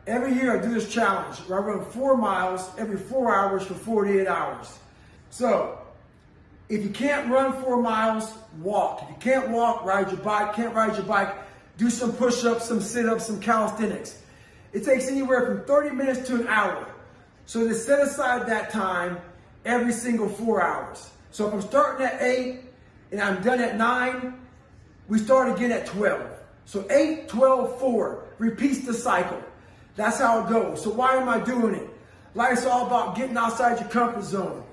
Every year I do this challenge where I run 4 miles every 4 hours for 48 hours. So if you can't run 4 miles, walk. If you can't walk, ride your bike. Can't ride your bike, do some push-ups, some sit-ups, some calisthenics. It takes anywhere from 30 minutes to an hour. So to set aside that time every single 4 hours. So if I'm starting at 8 and I'm done at 9, we start again at 12. So 8, 12, 4. Repeats the cycle. That's how it goes. So why am I doing it? Life's all about getting outside your comfort zone.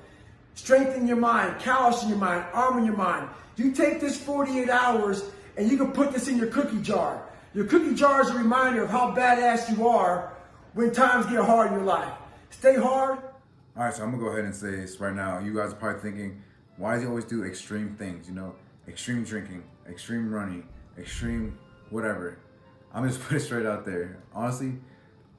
Strengthening your mind, callousing your mind, arming your mind. You take this 48 hours and you can put this in your cookie jar. Your cookie jar is a reminder of how badass you are when times get hard in your life. Stay hard. All right, so I'm gonna go ahead and say this right now. You guys are probably thinking, why does he always do extreme things? You know, extreme drinking, extreme running, extreme whatever. I'm just put it straight out there. Honestly,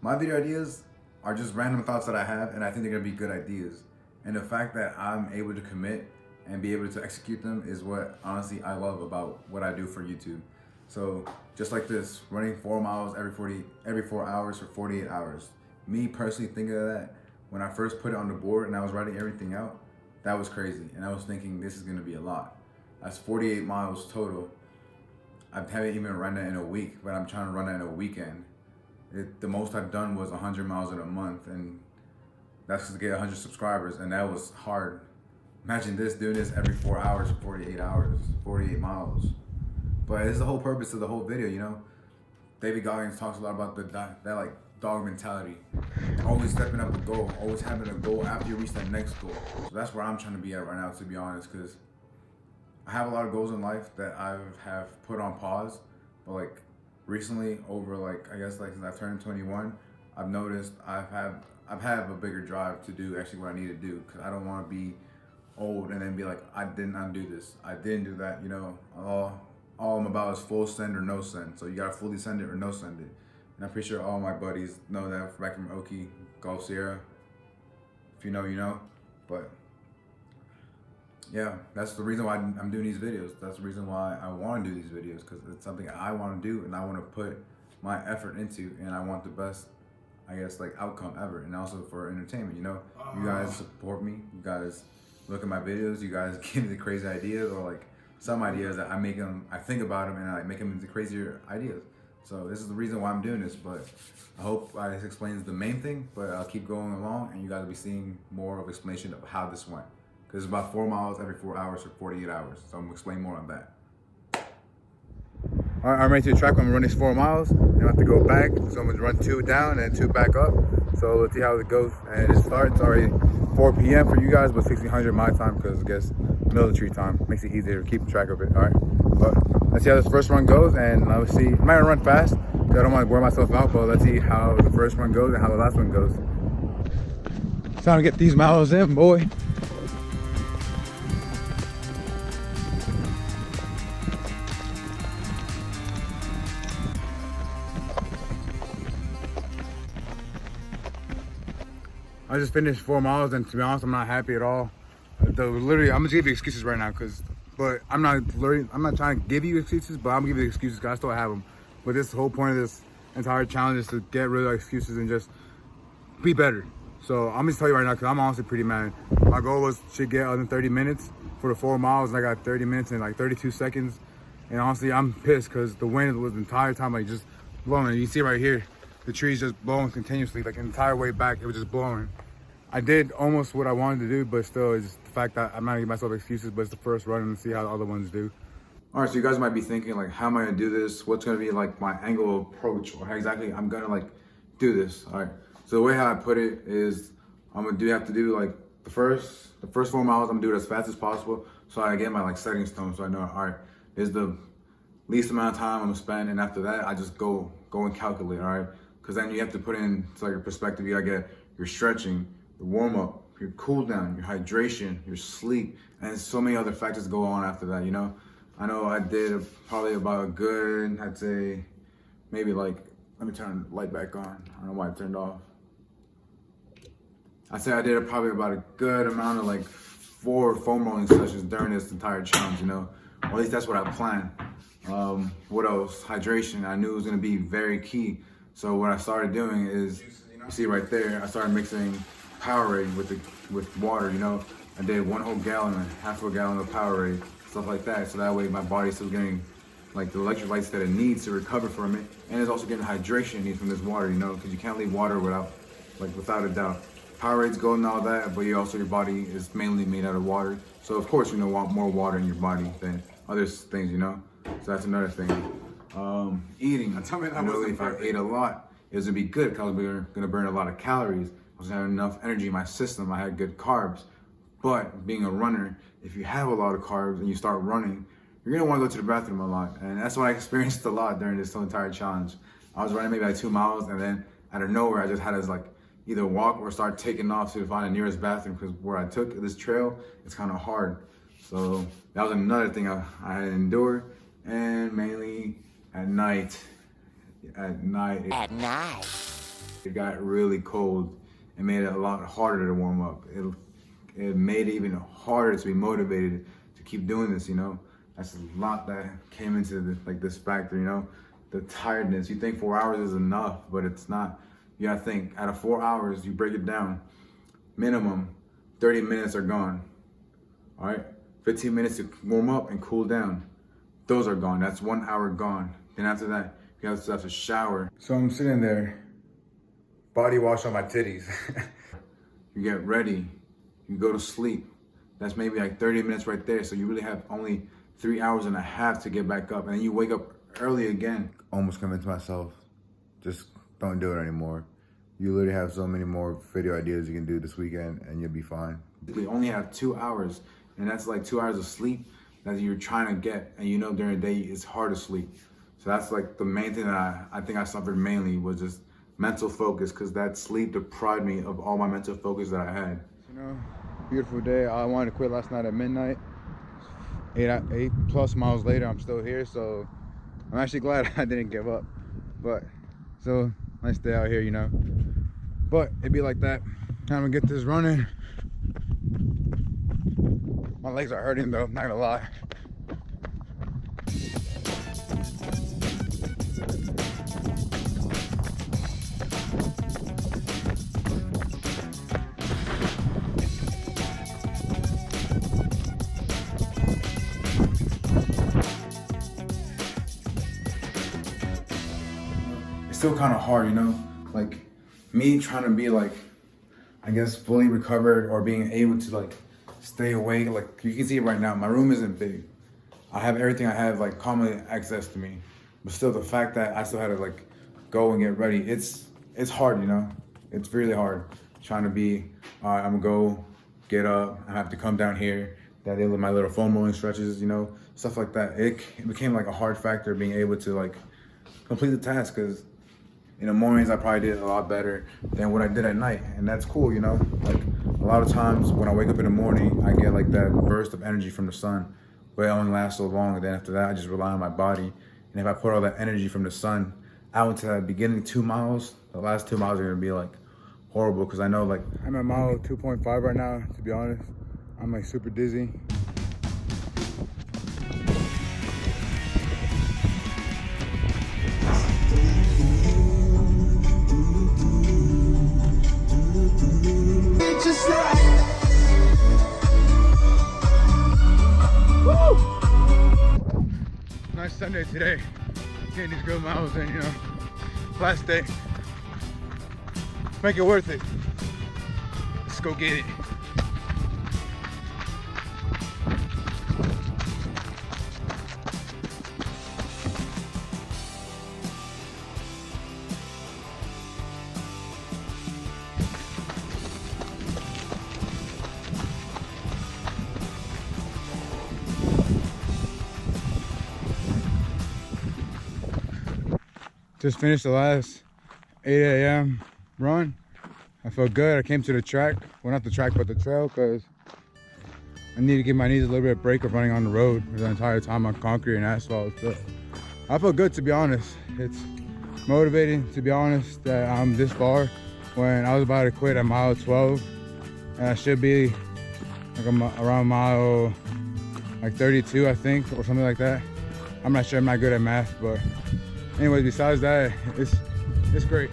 my video ideas are just random thoughts that I have, and I think they're gonna be good ideas. And the fact that I'm able to commit and be able to execute them is what honestly I love about what I do for YouTube. So just like this, running 4 miles every 4 hours for 48 hours. Me personally thinking of that, when I first put it on the board and I was writing everything out, that was crazy. And I was thinking this is gonna be a lot. That's 48 miles total. I haven't even run that in a week, but I'm trying to run that in a weekend. The most I've done was 100 miles in a month, and that's to get 100 subscribers, and that was hard. Imagine doing this every 4 hours for 48 hours, 48 miles. But it's the whole purpose of the whole video, you know? David Goggins talks a lot about that like dog mentality. Always stepping up a goal, always having a goal after you reach that next goal. So that's where I'm trying to be at right now, to be honest, because I have a lot of goals in life that I have put on pause, but like recently, over like, I guess like since I've turned 21, I've noticed I've had a bigger drive to do actually what I need to do, because I don't want to be old and then be like, I didn't undo this, I didn't do that, you know. All I'm about is full send or no send. So you gotta fully send it or no send it. And I'm pretty sure all my buddies know that back from Oki, Gulf Sierra. If you know, you know. But yeah, that's the reason why I'm doing these videos. That's the reason why I want to do these videos, because it's something I want to do and I want to put my effort into, and I want the best, I guess, like outcome ever, and also for entertainment, you know. You guys support me, you guys look at my videos, you guys give me the crazy ideas, or like some ideas that I think about them and I make them into crazier ideas. So this is the reason why I'm doing this, but I hope this explains the main thing, but I'll keep going along and you guys will be seeing more of explanation of how this went. Because it's about 4 miles every 4 hours for 48 hours. So I'm gonna explain more on that. All right, I'm ready to the track. I'm gonna run these 4 miles. And I have to go back. So I'm gonna run 2 down and 2 back up. So let's see how it goes. And it starts already 4 p.m. for you guys, but 1600 my time, because I guess military time makes it easier to keep track of it. All right, but let's see how this first run goes, and let's see. I might run fast, because I don't want to wear myself out, but let's see how the first one goes and how the last one goes. Time to get these miles in, boy. I just finished 4 miles, and to be honest, I'm not happy at all. Literally, I'm gonna give you excuses right now, but I'm not trying to give you excuses, but I'm gonna give you excuses because I still have them. But this whole point of this entire challenge is to get rid of excuses and just be better. So I'm just tell you right now, because I'm honestly pretty mad. My goal was to get under 30 minutes for the 4 miles, and I got 30 minutes and like 32 seconds. And honestly, I'm pissed because the wind was the entire time like just blowing. You see right here, the trees just blowing continuously, like the entire way back, it was just blowing. I did almost what I wanted to do, but still, it's just the fact that I'm not giving myself excuses, but it's the first run and see how the other ones do. All right, so you guys might be thinking like, how am I gonna do this? What's gonna be like my angle of approach, or how exactly I'm gonna like do this? All right, so the way how I put it is, I'm gonna have to do like the first 4 miles, I'm gonna do it as fast as possible, so I get my like setting stone, so I know, all right, this is the least amount of time I'm gonna spend, and after that, I just go and calculate, all right? Because then you have to put in to like your perspective. You gotta get your stretching, your warm up, your cool down, your hydration, your sleep, and so many other factors go on after that, you know? I know I did probably about a good, I'd say, maybe like, let me turn the light back on. I don't know why it turned off. I'd say I did probably about a good amount of like 4 foam rolling sessions during this entire challenge, you know? Or at least that's what I planned. What else? Hydration, I knew it was gonna be very key. So what I started doing is, you see right there, I started mixing Powerade with water, you know. I did 1 whole gallon, half a gallon of Powerade, stuff like that. So that way my body's still getting like the electrolytes that it needs to recover from it. And it's also getting the hydration it needs from this water, you know, because you can't leave water without a doubt. Powerade's good and all that, but your body is mainly made out of water. So of course, you know, want more water in your body than other things, you know. So that's another thing. Eating. I know if I ate a lot, it was gonna be good because we were gonna burn a lot of calories. I was gonna have enough energy in my system. I had good carbs. But being a runner, if you have a lot of carbs and you start running, you're gonna want to go to the bathroom a lot. And that's what I experienced a lot during this entire challenge. I was running maybe like 2 miles, and then out of nowhere, I just had to like either walk or start taking off to find the nearest bathroom, because where I took this trail, it's kind of hard. So that was another thing I had to endure. And mainly at night, it got really cold and made it a lot harder to warm up. It made it even harder to be motivated to keep doing this, you know. That's a lot that came into this factor, you know. The tiredness. You think 4 hours is enough, but it's not. You gotta think, out of 4 hours, you break it down, minimum 30 minutes are gone. All right, 15 minutes to warm up and cool down. Those are gone. That's 1 hour gone. Then after that, you have to shower. So I'm sitting there, body wash on my titties. You get ready, you go to sleep. That's maybe like 30 minutes right there. So you really have only 3 hours and a half to get back up. And then you wake up early again. Almost convinced myself, just don't do it anymore. You literally have so many more video ideas you can do this weekend and you'll be fine. We only have 2 hours, and that's like 2 hours of sleep that you're trying to get. And you know during the day it's hard to sleep. So that's like the main thing that I think I suffered mainly was just mental focus, because that sleep deprived me of all my mental focus that I had. You know, beautiful day. I wanted to quit last night at midnight. 8+ miles later, I'm still here, so I'm actually glad I didn't give up. But so nice day out here, you know. But it'd be like that. Time to get this running. My legs are hurting though, not gonna lie. It's still kind of hard, you know, like me trying to be like, I guess, fully recovered or being able to like stay awake. Like you can see right now, my room isn't big. I have everything I have like commonly access to me, but still the fact that I still had to like go and get ready, it's hard, you know. It's really hard trying to be, all right, I'm gonna go get up, I have to come down here, that did my little foam rolling stretches, you know, stuff like that. It became like a hard factor being able to like complete the task, because in the mornings I probably did a lot better than what I did at night, and that's cool, you know. Like a lot of times when I wake up in the morning, I get like that burst of energy from the sun, but it only lasts so long, and then after that I just rely on my body. And if I put all that energy from the sun out into that beginning 2 miles, the last 2 miles are gonna be like horrible, because I know like I'm at mile 2.5 right now, to be honest. I'm like super dizzy. Nice Sunday today. Getting these good miles in, you know. Last day. Make it worth it. Let's go get it. Just finished the last 8 a.m. run. I felt good. I came to the track. Well, not the track, but the trail, because I need to give my knees a little bit of break of running on the road the entire time on concrete and asphalt. So I feel good, to be honest. It's motivating, to be honest, that I'm this far when I was about to quit at mile 12. And I should be like around mile like 32, I think, or something like that. I'm not sure, I'm not good at math, but anyways, besides that, it's It's great.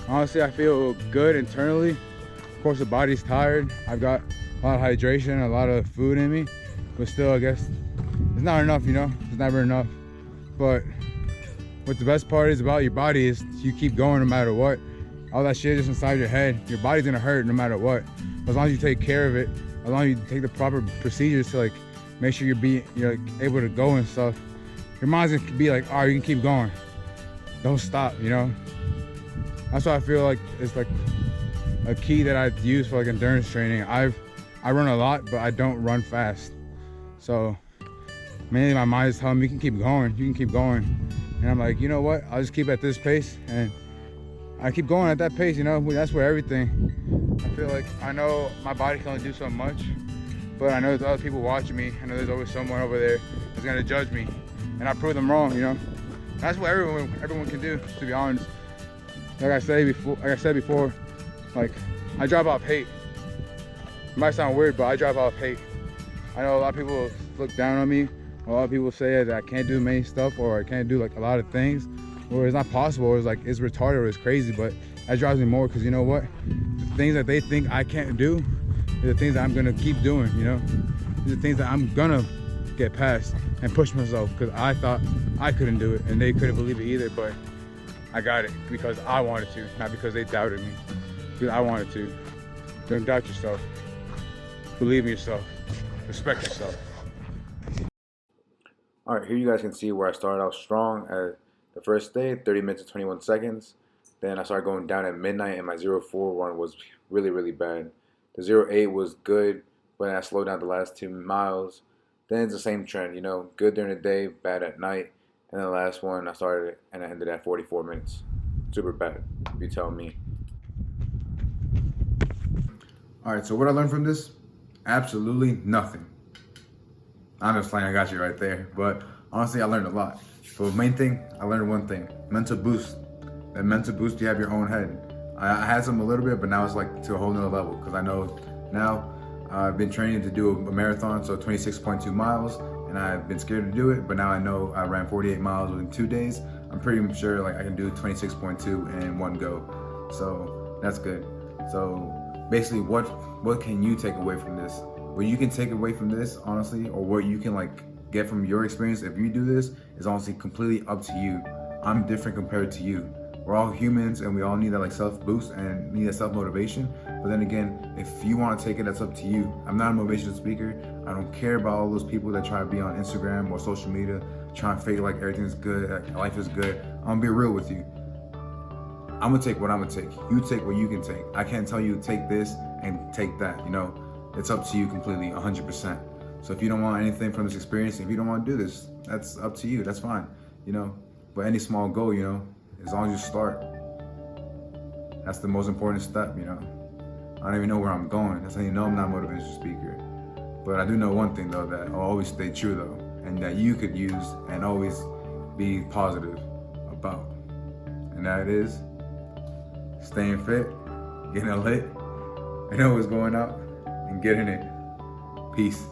Honestly, I feel good internally. Of course, the body's tired. I've got a lot of hydration, a lot of food in me, but still, I guess it's not enough, you know? It's never enough. But what the best part is about your body is you keep going no matter what. All that shit is inside your head. Your body's gonna hurt no matter what. As long as you take care of it, as long as you take the proper procedures to like make sure you're like, able to go and stuff, your mind's gonna be like, all right, you can keep going. Don't stop, you know? That's why I feel like it's like a key that I use for like endurance training. I run a lot, but I don't run fast. So mainly my mind is telling me you can keep going. And I'm like, you know what? I'll just keep at this pace, and I keep going at that pace, you know? That's where everything. I feel like I know my body can only do so much, but I know there's other people watching me. I know there's always someone over there that's gonna judge me, and I prove them wrong, you know? That's what everyone can do, to be honest. Like I said before, like I drive off hate. It might sound weird, but I drive off hate. I know a lot of people look down on me. A lot of people say that I can't do many stuff, or I can't do like a lot of things, or it's not possible, or it's like it's retarded, or it's crazy. But that drives me more, because you know what? The things that they think I can't do are the things that I'm gonna keep doing, you know? These are the things that I'm gonna get past and push myself, because I thought I couldn't do it and they couldn't believe it either, but I got it because I wanted to, not because they doubted me. Because I wanted to. Don't doubt yourself. Believe in yourself. Respect yourself. All right, here you guys can see where I started out strong at the first day, 30 minutes and 21 seconds. Then I started going down at midnight, and my 0.4 run was really, really bad. The 0.8 was good, but I slowed down the last 2 miles. Then it's the same trend, you know, good during the day, bad at night. And then the last one, I started and I ended at 44 minutes. Super bad, if you tell me. All right, so what I learned from this? Absolutely nothing. I'm just playing, I got you right there. But honestly, I learned a lot. But the main thing, I learned one thing, mental boost. That mental boost, you have your own head. I had some a little bit, but now it's like to a whole nother level, because I know now I've been training to do a marathon, so 26.2 miles, and I've been scared to do it, but now I know I ran 48 miles within 2 days. I'm pretty sure like I can do 26.2 in one go. So that's good. So basically, what can you take away from this? What you can take away from this, honestly, or what you can like get from your experience if you do this, is honestly completely up to you. I'm different compared to you. We're all humans, and we all need that like self boost and need that self motivation. But then again, if you want to take it, that's up to you. I'm not a motivational speaker. I don't care about all those people that try to be on Instagram or social media, trying to fake like everything's good, life is good. I'm gonna be real with you. I'm gonna take what I'm gonna take. You take what you can take. I can't tell you to take this and take that, you know? It's up to you completely, 100%. So if you don't want anything from this experience, if you don't want to do this, that's up to you, that's fine, you know? But any small goal, you know, as long as you start, that's the most important step, you know? I don't even know where I'm going. That's how you know I'm not a motivational speaker. But I do know one thing though, that I'll always stay true though, and that you could use and always be positive about. And that is staying fit, getting lit, and always going out and getting it. Peace.